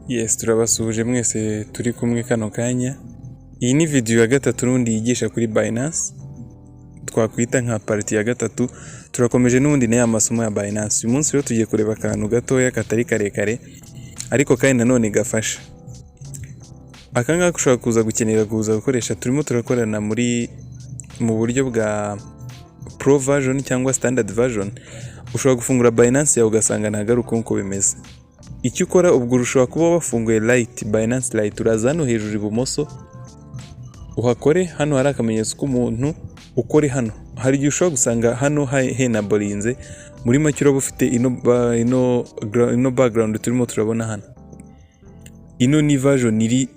Yes, turabasuhuje mwese turi kumwe kano kanya. Iyi ni video ya gatatu n'undi yigisha kuri Binance. Twakwita nka party ya gatatu. Turakomeje n'undi na masomo ya Binance. Uyu munsi rero tugiye kureba akantu gatoya katari karekare ariko kandi nanone gafasha. Akanga ushobora kuza gukenera gukoresha, turimo turakorana mu buryo bwa Pro version cyangwa standard version. Ushobora gufungura Binance yawe ugasanga ntagaruka uko bimeze. Icyo ukora ubwo ushobora kuba wafunguye Binance Lite, uraza hano hejuru ibumoso uhakore, hano hari akamenyetso k'umuntu ukore hano. Hari igihe ushobora gusanga hano henabolinze, muri make uraba ufite ino background turimo turabona hano. Ino ni version iri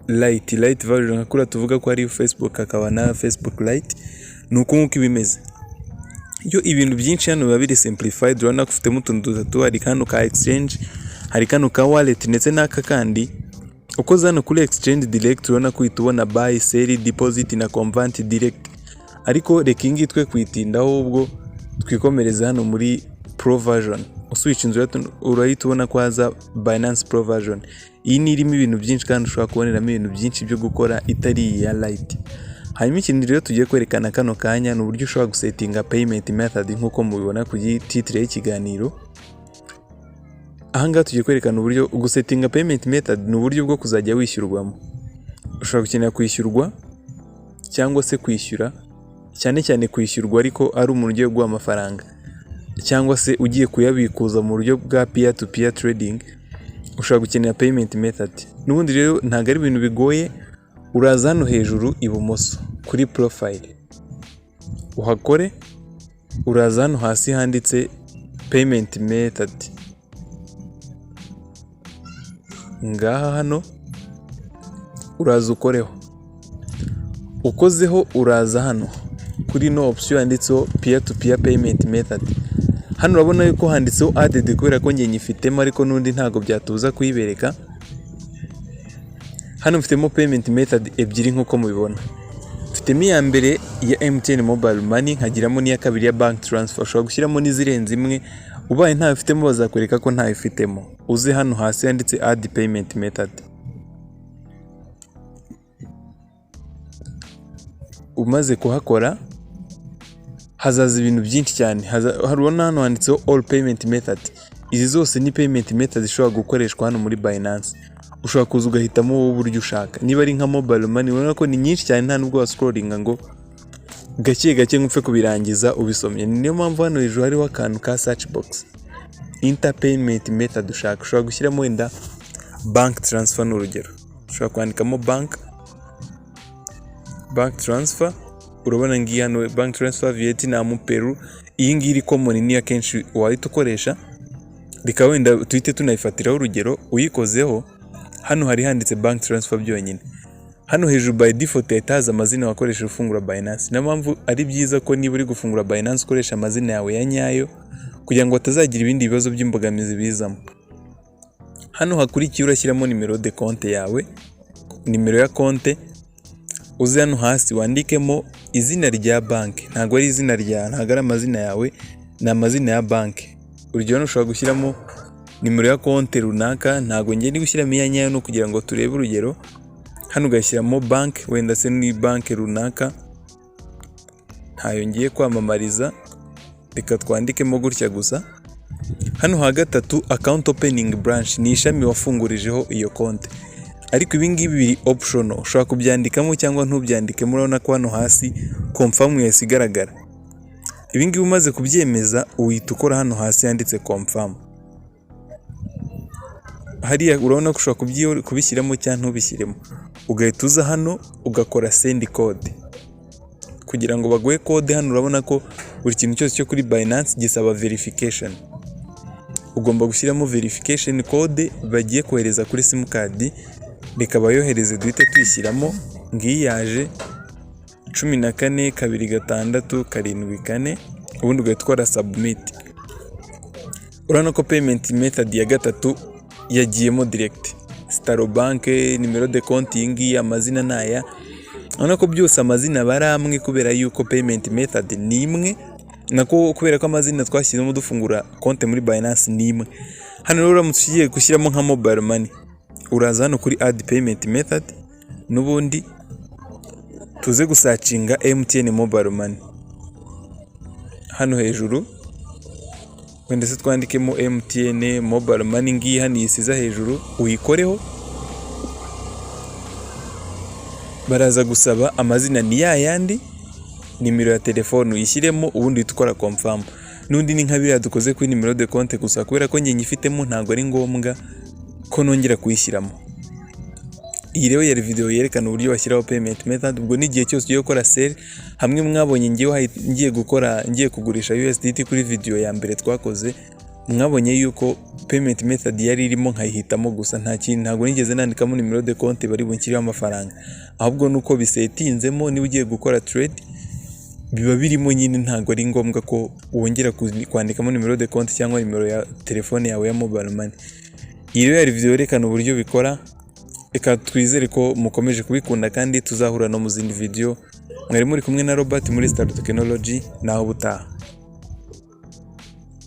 Lite version, nka kuri tuvuga ko ari Facebook akaba na Facebook Lite, nuko nkuko ibimeze. Iyo ibintu byinshi hano biba biri simplified, urabona ko ufitemo utuntu dutatu, hari kano ka exchange, hari kano ka wallet ndetse n'aka kandi. Ukoze hano kuri exchange direct urabona ko itubona buy, sell, deposit na convert direct. Ariko reka ingi twe kwitindaho, ubwo twikomereza hano muri Pro version. Uswitch inzu urahita ubona ko haza Binance Pro version. Iyi ni irimo ibintu byinshi kandi ushobora kuboneramo ibintu byinshi byo gukora itari ya Lite. Hanyuma ikindi rero tugiye kwerekana kano kanya n'uburyo ushobora gusetinga payment method nk'uko mubibona ku titre y'ikiganiro. Ahangaha tugiye kwerekana uburyo gusetinga payment method, ni uburyo bwo kuzajya wishyurwamo. Ushobora gukenera kwishyurwa cyangwa se kwishyura, cyane cyane kwishyurwa ariko ari umuntu ugiye guha amafaranga, cyangwa se ugiye kuyabikuza mu buryo bwa peer to peer trading, ushobora gukenera payment method. N'ubundi rero ntabwo ari ibintu bigoye. Uraza hano hejuru ibumoso kuri profile uhakore, uraza hano hasi handitse payment method, ngaha hano uraza ukoreho. Ukozeho uraza hano kuri no option yanditseho peer to peer payment method. Hano urabona yuko handitseho added kubera ko njye nyifitemo, ariko n'undi ntago byatuza kuyibereka. Hano mfitemo payment method ebyiri nk'uko mubibona. Mfitemo iya mbere ya MTN Mobile Money, nkagiramo n'iya kabiri ya bank transfer. Ushobora gushyiramo n'izirenze imwe, ubaye ntafitemo bazakwereka ko ntayifitemo. Uze hano hasi handitse add payment method. Umaze kuhakora hazaza ibintu byinshi cyane. Harubona hano handitseho all payment method. Izi zose ni payment method zishobora gukoreshwa hano muri Binance. Ushobora kuza ugahitamo uburyo ushaka. Niba ari nka mobile money, ubona ko ni nyinshi cyane, nta nubwo wascrollinga ngo gake ngupfe kubirangiza ubisomye. Niyo mpamvu hano hejuru hariho akantu ka search box, enter payment method ushaka. Ushobora gushyiramo wenda bank transfer n'urugero. Ushobora kwandikamo bank transfer. Urabona ngiye hano bank transfer Vietnam, Peru. Iyi ngiyi iri common ni akenshi wahita ukoresha. Reka wenda tuhite tunayifatiraho urugero. Uyikozeho hano hari handitse bank transfer byonyine. Hano hejuru by default yataza amazina wakoresha ufungura Binance. Na mpamvu ari byiza ko niba uri gufungura Binance ukoresha amazina yawe ya nyayo, kugira ngo atazagira ibindi bibazo by'imbogamizi bizamo. Hano hakurikiye urashyiramo nimero de compte yawe, nimero ya compte. Uze hano hasi wandikemo izina rya bank, ntabwo ari izina rya, ntabwo ari amazina yawe, ni amazina ya bank. Urugero ushobora gushyiramo nimero ya konti runaka, ntabwo ngiye ndi gushyiramo iya nyayo no kugira ngo turebe urugero. Hano ugashyiramo bank, wenda se ni bank runaka, ntayo ngiye kwamamariza, reka twandikemo gutya gusa. Hano ha gatatu account opening branch, ni ishami wafungurijeho iyo konti. Ariko ibi ngibi biri optional, ushobora kubyandikamo cyangwa ntubyandikemo. Urabona ko hano hasi confirm yesi igaragara. Ibi ngibi umaze kubyemeza uhita ukora hano hasi handitse confirm. Hariya urabona ko ushobora kubishyiramo cyangwa ntubishyiremo. Ugahita uza hano ugakora send code kugira ngo baguhe code. Hano urabona ko buri kintu cyose cyo kuri Binance gisaba verification. Ugomba gushyiramo verification code bagiye kohereza kuri simcard. Reka bayohereze duhite twishyiramo. Ngiyi yaje 142674, ubundi ugahita ukora submit. Urabona ko payment method ya gatatu yagiyemo direct. Staro bank, nimero de compte yingi, amazina naya. Urabona ko byose amazina baramwe kubera yuko payment method ni imwe. Nako kubera ko amazina twashyizemo dufungura konti muri Binance ni imwe. Hano rero uramutse ugiye gushyiramo nka mobile money, uraza hano kuri add payment method, n'ubundi tuze gusacinga MTN mobile money. Hano hejuru wenda se twandikemo MTN mobile money, ngiyi hano isiza hejuru uyikoreho. Baraza gusaba amazina ni yayandi, nimero ya telefone uyishyiremo, ubundi tukora confirm. N'undi ni nka biriya dukoze kuri nimero de compte gusa, kubera ko njye nyifitemo ntago ari ngombwa ko nongera kuyishyiramo. Iyi rero yari video yerekana uburyo washyiraho payment method. Ubwo ni igihe cyose ugiye gukora sell, hamwe mwabonye ngiye kugurisha USDT kuri video ya mbere twakoze, mwabonye yuko payment method yari irimo nkayihitamo gusa, nta kintu, ntago nigeze nandikamo nimero de compte bari bunshyiriho amafaranga, ahubwo nuko bisetinzemo. Niba ugiye gukora trade biba birimo nyine, ntago ari ngombwa ko wongera kwandikamo nimero de compte cyangwa nimero ya telefone yawe ya mobile money. Iyi rero yari video yerekana uburyo bikora. Reka twizere ko mukomeje kubikunda kandi tuzahura no mu zindi video. Mwari muri kumwe na Robert muri Star Technology, naho butaha.